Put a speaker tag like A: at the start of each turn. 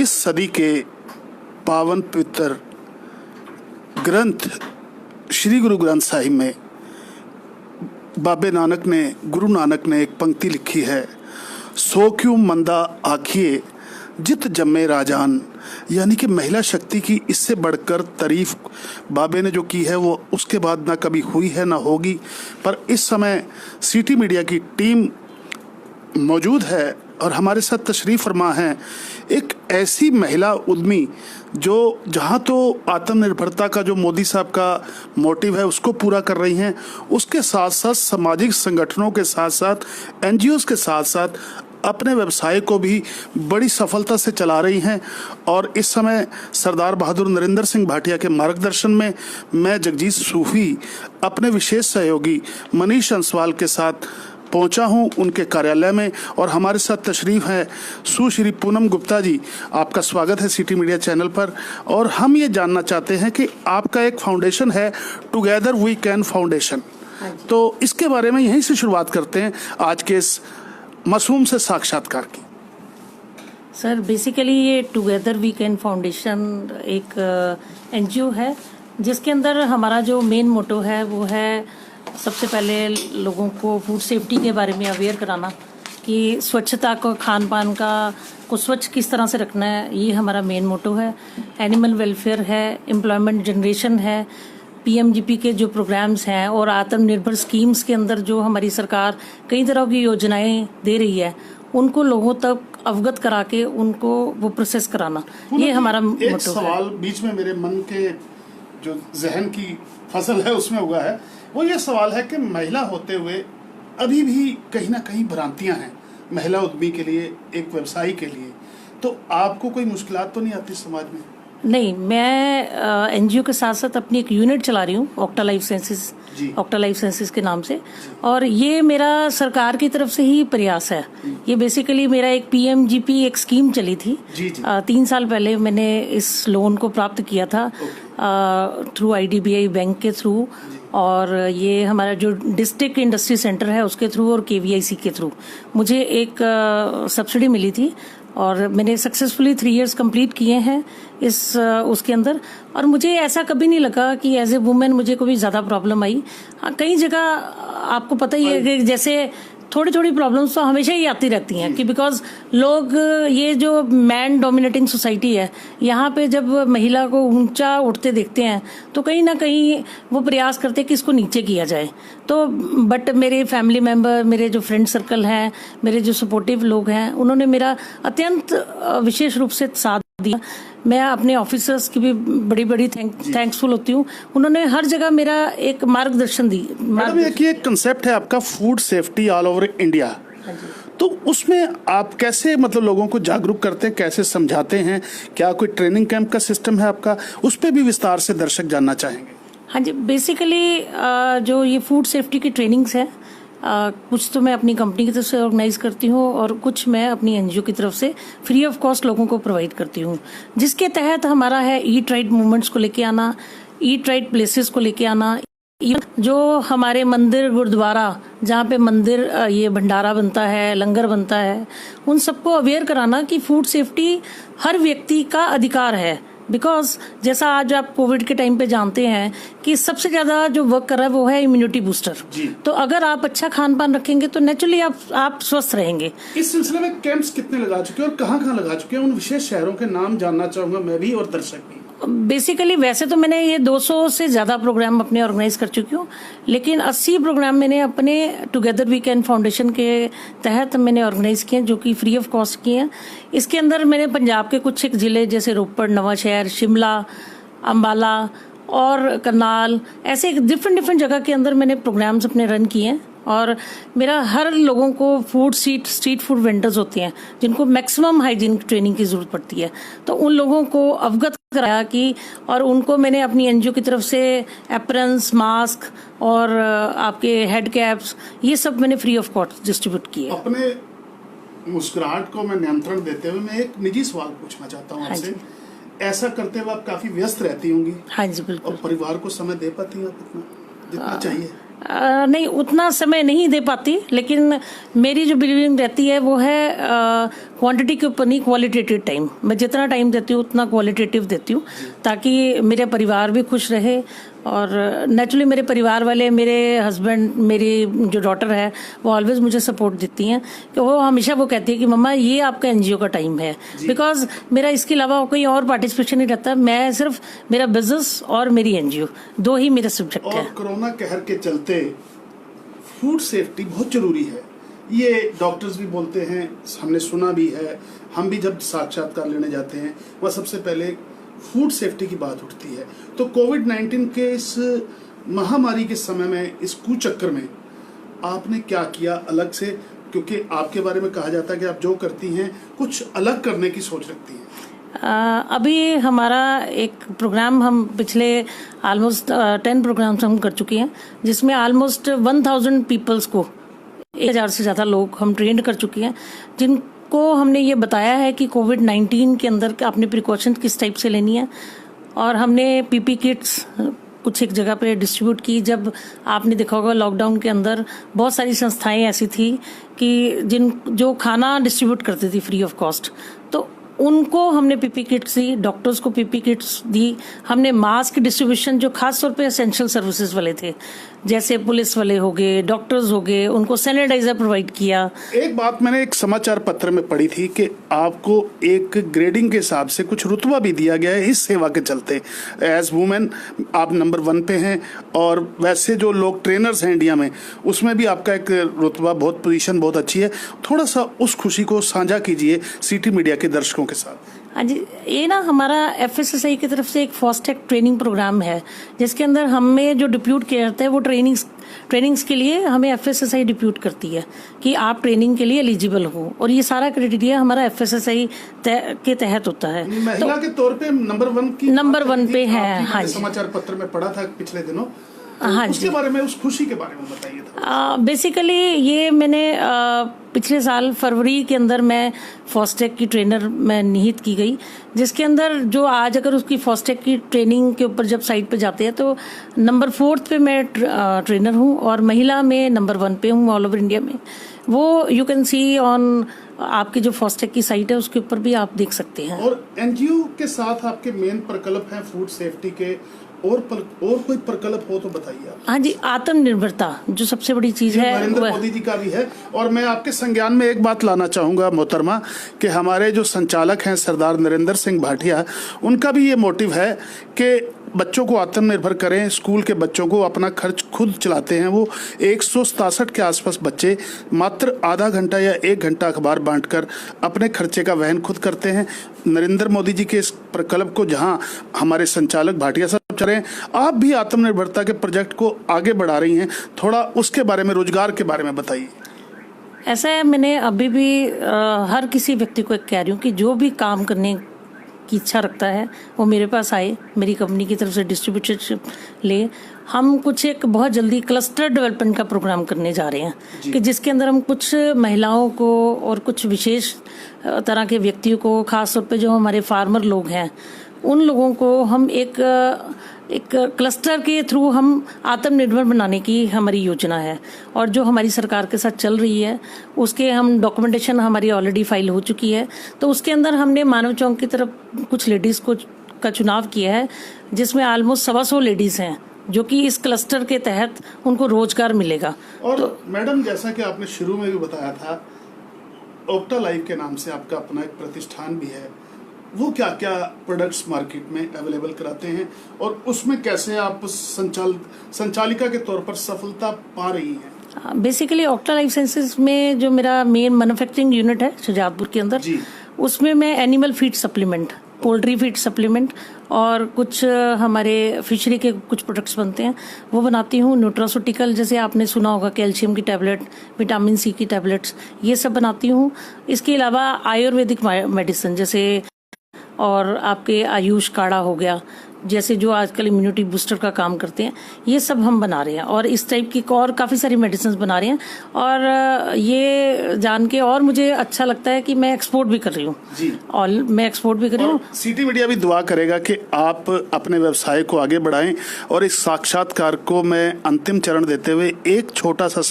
A: इस सदी के पावन पवित्र ग्रंथ श्री गुरु ग्रंथ साहिब में गुरु नानक ने एक पंक्ति लिखी है, सो क्यों मंदा आखिए जित जम्मे राजान। यानी कि महिला शक्ति की इससे बढ़कर तारीफ बाबे ने जो की है वो उसके बाद ना कभी हुई है ना होगी। पर इस समय सिटी मीडिया की टीम मौजूद है और हमारे साथ तशरीफ फरमा है एक ऐसी महिला उद्यमी जो जहाँ तो आत्मनिर्भरता का जो मोदी साहब का मोटिव है उसको पूरा कर रही हैं, उसके साथ साथ सामाजिक संगठनों के साथ साथ एनजीओज के साथ साथ अपने व्यवसाय को भी बड़ी सफलता से चला रही हैं। और इस समय सरदार बहादुर नरेंद्र सिंह भाटिया के मार्गदर्शन में मैं जगजीत सूफी अपने विशेष सहयोगी मनीष अंसवाल के साथ पहुंचा हूं उनके कार्यालय में और हमारे साथ तशरीफ है सुश्री पूनम गुप्ता जी। आपका स्वागत है सिटी मीडिया चैनल पर। और हम ये जानना चाहते हैं कि आपका एक फाउंडेशन है टुगेदर वी कैन फाउंडेशन, तो इसके बारे में यहीं से शुरुआत करते हैं आज के इस मासूम से साक्षात्कार की।
B: सर बेसिकली ये टुगेदर वी कैन फाउंडेशन एक एनजीओ है जिसके अंदर हमारा जो मेन मोटो है वो है सबसे पहले लोगों को फूड सेफ्टी के बारे में अवेयर कराना कि स्वच्छता को, खान पान को स्वच्छ किस तरह से रखना है, ये हमारा मेन मोटो है। एनिमल वेलफेयर है, एम्प्लॉयमेंट जनरेशन है, पीएमजीपी के जो प्रोग्राम्स हैं और आत्मनिर्भर स्कीम्स के अंदर जो हमारी सरकार कई तरह की योजनाएं दे रही है उनको लोगों तक अवगत करा के उनको वो प्रोसेस कराना, ये हमारा मोटो है।
A: एक सवाल बीच में मेरे मन के जो जहन की फसल है उसमें हुआ है, वो ये सवाल है कि महिला होते हुए अभी भी कहीं ना कहीं भ्रांतियां हैं महिला उद्यमी के लिए, एक व्यवसायी के लिए, तो आपको कोई मुश्किलात तो नहीं आती समाज में?
B: नहीं, मैं एनजीओ के साथ साथ अपनी एक यूनिट चला रही हूँ ऑक्टा लाइफ साइंसेस के नाम से, और ये मेरा सरकार की तरफ से ही प्रयास है। ये बेसिकली मेरा एक पीएमजीपी एक स्कीम चली थी 3 साल पहले, मैंने इस लोन को प्राप्त किया था थ्रू आईडीबीआई बैंक के थ्रू, और ये हमारा जो डिस्ट्रिक्ट इंडस्ट्री सेंटर है उसके थ्रू और केवीआईसी के थ्रू मुझे एक सब्सिडी मिली थी और मैंने सक्सेसफुली 3 इयर्स कंप्लीट किए हैं इस उसके अंदर। और मुझे ऐसा कभी नहीं लगा कि एज ए वुमेन मुझे कोई ज़्यादा प्रॉब्लम आई। हाँ, कई जगह आपको पता ही है कि जैसे थोड़ी थोड़ी प्रॉब्लम्स तो हमेशा ही आती रहती हैं कि बिकॉज लोग, ये जो मैन डोमिनेटिंग सोसाइटी है यहाँ पे जब महिला को ऊंचा उठते देखते हैं तो कहीं ना कहीं वो प्रयास करते हैं कि इसको नीचे किया जाए। तो बट मेरे फैमिली मेंबर, मेरे जो फ्रेंड सर्कल हैं, मेरे जो सपोर्टिव लोग हैं, उन्होंने मेरा अत्यंत विशेष रूप से साथ दिया। मैं अपने ऑफिसर्स की भी बड़ी बड़ी थैंक्सफुल होती हूँ, उन्होंने हर जगह मेरा एक मार्गदर्शन दी।
A: मैडम एक कंसेप्ट है आपका food safety all over India, तो उसमें आप कैसे मतलब लोगों को जागरूक करते हैं, कैसे समझाते हैं? क्या कोई ट्रेनिंग कैंप का सिस्टम है आपका? उस पर भी विस्तार से दर्शक जानना चाहेंगे।
B: हाँ जी, बेसिकली जो ये फूड सेफ्टी की ट्रेनिंग्स है कुछ तो मैं अपनी कंपनी की तरफ से ऑर्गेनाइज करती हूँ और कुछ मैं अपनी एनजीओ की तरफ से फ्री ऑफ कॉस्ट लोगों को प्रोवाइड करती हूँ, जिसके तहत हमारा है ईट राइट मूवमेंट्स को लेके आना, ईट राइट प्लेसेस को लेके आना, जो हमारे मंदिर गुरुद्वारा जहाँ पे मंदिर ये भंडारा बनता है, लंगर बनता है, उन सबको अवेयर कराना कि फूड सेफ्टी हर व्यक्ति का अधिकार है। बिकॉज जैसा आज आप कोविड के टाइम पे जानते हैं कि सबसे ज्यादा जो वर्क कर रहा है वो है इम्यूनिटी बूस्टर। तो अगर आप अच्छा खान पान रखेंगे तो नेचुरली आप स्वस्थ रहेंगे।
A: इस सिलसिले में कैंप्स कितने लगा चुके हैं और कहाँ लगा चुके हैं? उन विशेष शहरों के नाम जानना चाहूंगा मैं भी और दर्शक भी।
B: बेसिकली वैसे तो मैंने ये 200 से ज्यादा प्रोग्राम अपने ऑर्गेनाइज कर चुकी हूँ, लेकिन 80 प्रोग्राम मैंने अपने टुगेदर वी कैन फाउंडेशन के तहत मैंने ऑर्गेनाइज किए जो कि फ्री ऑफ कॉस्ट किए हैं। इसके अंदर मैंने पंजाब के कुछ एक जिले जैसे रोपड़, नवांशहर, शिमला, अंबाला और करनाल, ऐसे डिफरेंट जगह के अंदर मैंने प्रोग्राम्स अपने रन किए हैं। और मेरा हर लोगों को स्ट्रीट फूड वेंडर्स होते हैं जिनको मैक्सिमम हाइजीन ट्रेनिंग की जरूरत पड़ती है, तो उन लोगों को अवगत कराया कि, और उनको मैंने अपनी एनजीओ की तरफ से एप्रन्स, मास्क और आपके हेड कैप्स, ये सब मैंने फ्री ऑफ कॉस्ट डिस्ट्रीब्यूट किए।
A: अपने मुस्कुराहट को मैं नियंत्रण देते हुए मैं एक निजी सवाल पूछना चाहता हूँ आपसे। ऐसा करते हुए आप काफी व्यस्त रहती होंगी?
B: हाँ जी, बिल्कुल।
A: और परिवार को समय दे पाती हैं आप जितना चाहिए?
B: नहीं, उतना समय नहीं दे पाती, लेकिन मेरी जो बिलीविंग रहती है वो है क्वांटिटी के ऊपर नहीं, क्वालिटेटिव टाइम। मैं जितना टाइम देती हूँ उतना क्वालिटेटिव देती हूँ, ताकि मेरा परिवार भी खुश रहे। और नेचुरली मेरे परिवार वाले, मेरे हस्बैंड, मेरी जो डॉटर है, वो ऑलवेज मुझे सपोर्ट देती हैं। कि वो हमेशा वो कहती है कि मम्मा ये आपका एनजीओ का टाइम है, बिकॉज मेरा इसके अलावा कोई और पार्टिसिपेशन नहीं रहता। मैं सिर्फ मेरा बिजनेस और मेरी एनजीओ, दो ही मेरे सब्जेक्ट है।
A: और कोरोना कहर के चलते फूड सेफ्टी बहुत जरूरी है, ये डॉक्टर्स भी बोलते हैं, हमने सुना भी है। हम भी जब साक्षात्कार लेने जाते हैं वह सबसे पहले फूड सेफ्टी की बात उठती है। तो कोविड-19 के इस महामारी के समय में, इस कुचक्कर में आपने क्या किया अलग से? क्योंकि आपके बारे में कहा जाता है कि आप जो करती हैं कुछ अलग करने की सोच रखती हैं।
B: अभी हमारा एक प्रोग्राम, हम पिछले ऑलमोस्ट 10 प्रोग्राम्स हम कर चुके हैं, जिसमें ऑलमोस्ट 1000 पीपल्स को, 1000 से ज़्यादा लोग हम ट्रेंड कर चुके हैं, जिनको हमने ये बताया है कि कोविड-19 के अंदर आपने प्रिकॉशन किस टाइप से लेनी है। और हमने पीपी किट्स कुछ एक जगह पे डिस्ट्रीब्यूट की। जब आपने देखा होगा लॉकडाउन के अंदर बहुत सारी संस्थाएं ऐसी थी कि जो खाना डिस्ट्रीब्यूट करती थी फ्री ऑफ कॉस्ट, तो उनको हमने पीपी किट्स दी, डॉक्टर्स को पीपी किट्स दी। हमने मास्क डिस्ट्रीब्यूशन, जो खास तौर पे एसेंशियल सर्विसेज वाले थे, जैसे पुलिस वाले हो गए, डॉक्टर्स हो गए, उनको सैनिटाइजर प्रोवाइड किया।
A: एक बात मैंने एक समाचार पत्र में पढ़ी थी कि आपको एक ग्रेडिंग के हिसाब से कुछ रुतबा भी दिया गया है इस सेवा के चलते। एज वुमेन आप नंबर 1 पे हैं, और वैसे जो लोग ट्रेनर्स हैं इंडिया में, उसमें भी आपका एक रुतबा, बहुत पोजीशन बहुत अच्छी है। थोड़ा सा उस खुशी को साझा कीजिए सिटी मीडिया के दर्शकों के साथ।
B: हाँ जी, ये ना हमारा एफएसएसआई की तरफ से एक फास्टैग ट्रेनिंग प्रोग्राम है, जिसके अंदर हमें जो डिप्यूट किया जाता है वो ट्रेनिंग्स के लिए हमें एफएसएसआई डिप्यूट करती है कि आप ट्रेनिंग के लिए एलिजिबल हो, और ये सारा क्राइटेरिया हमारा एफएसएसआई के तहत होता है।
A: महिला के तौर पे नंबर 1
B: पे है। हाँ जी,
A: समाचार पत्र में पढ़ा था पिछले दिनों।
B: हाँ
A: उसके बारे में, उस खुशी के बारे में बताइए था।
B: बेसिकली ये मैंने पिछले साल फरवरी के अंदर मैं फास्टैग की ट्रेनर मैं निहित की गई, जिसके अंदर जो आज अगर उसकी फास्टैग की ट्रेनिंग के ऊपर जब साइट पे जाते हैं तो नंबर 4 पे मैं ट्रेनर हूँ, और महिला में नंबर 1 पे हूँ ऑल ओवर इंडिया में। वो यू कैन सी ऑन आपकी जो फास्टैग की साइट है उसके ऊपर भी आप देख सकते हैं।
A: और एनजीओ के साथ आपके मेन प्रकल्प हैं फूड सेफ्टी के, और कोई प्रकल्प हो तो बताइए आप।
B: हाँ जी, आत्मनिर्भरता जो सबसे बड़ी चीज है,
A: नरेंद्र मोदी जी का भी है। और मैं आपके संज्ञान में एक बात लाना चाहूंगा मोहतरमा, कि हमारे जो संचालक हैं सरदार नरेंद्र सिंह भाटिया, उनका भी ये मोटिव है कि बच्चों को आत्मनिर्भर करें। स्कूल के बच्चों को अपना खर्च खुद चलाते हैं। वो 167 के आसपास बच्चे मात्र आधा घंटा या 1 घंटा अखबार बांटकर अपने खर्चे का वहन खुद करते हैं। नरेंद्र मोदी जी के इस प्रकल्प को जहां हमारे संचालक भाटिया साहब चल रहे हैं, आप भी आत्मनिर्भरता के प्रोजेक्ट को आगे बढ़ा रही हैं, थोड़ा उसके बारे में, रोजगार के बारे में बताइए।
B: ऐसा है, मैंने अभी भी हर किसी व्यक्ति को कह रही हूँ कि जो भी काम करने की इच्छा रखता है वो मेरे पास आए, मेरी कंपनी की तरफ से डिस्ट्रीब्यूटरशिप ले। हम कुछ एक बहुत जल्दी क्लस्टर डेवलपमेंट का प्रोग्राम करने जा रहे हैं कि जिसके अंदर हम कुछ महिलाओं को और कुछ विशेष तरह के व्यक्तियों को, खासतौर पे जो हमारे फार्मर लोग हैं, उन लोगों को हम एक क्लस्टर के थ्रू हम आत्मनिर्भर बनाने की हमारी योजना है। और जो हमारी सरकार के साथ चल रही है उसके हम डॉक्यूमेंटेशन हमारी ऑलरेडी फाइल हो चुकी है। तो उसके अंदर हमने मानव चौक की तरफ कुछ लेडीज का चुनाव किया है, जिसमें ऑलमोस्ट 125 लेडीज हैं जो कि इस क्लस्टर के तहत उनको रोजगार मिलेगा।
A: और तो, मैडम, जैसा कि आपने शुरू में भी बताया था, ऑक्टा लाइफ के नाम से आपका अपना एक प्रतिष्ठान भी है। वो क्या क्या प्रोडक्ट्स मार्केट में अवेलेबल कराते हैं, और उसमें कैसे आप संचालिका के तौर पर सफलता पा रही हैं?
B: बेसिकली ऑक्टा लाइफ साइंसेज में जो मेरा मेन मैन्युफैक्चरिंग यूनिट है शुजातपुर के अंदर, उसमें मैं animal feed supplement, poultry feed supplement और कुछ हमारे फिशरी के कुछ प्रोडक्ट्स बनते हैं वो बनाती हूँ। न्यूट्रासूटिकल, जैसे आपने सुना होगा, कैल्शियम की टैबलेट, विटामिन सी की टैबलेट्स, ये सब बनाती हूँ। इसके अलावा आयुर्वेदिक मेडिसिन जैसे, और आपके आयुष काढ़ा हो गया, जैसे जो आजकल इम्यूनिटी बूस्टर का काम करते हैं, ये सब हम बना रहे हैं और इस टाइप की और काफ़ी सारी मेडिसिन बना रहे हैं। और ये जान के और मुझे अच्छा लगता है कि मैं एक्सपोर्ट भी कर रही हूँ और मैं एक्सपोर्ट भी कर रही हूँ।
A: सिटी मीडिया भी दुआ करेगा कि आप अपने व्यवसाय को आगे बढ़ाएं। और इस साक्षात्कार को मैं अंतिम चरण देते हुए एक छोटा सा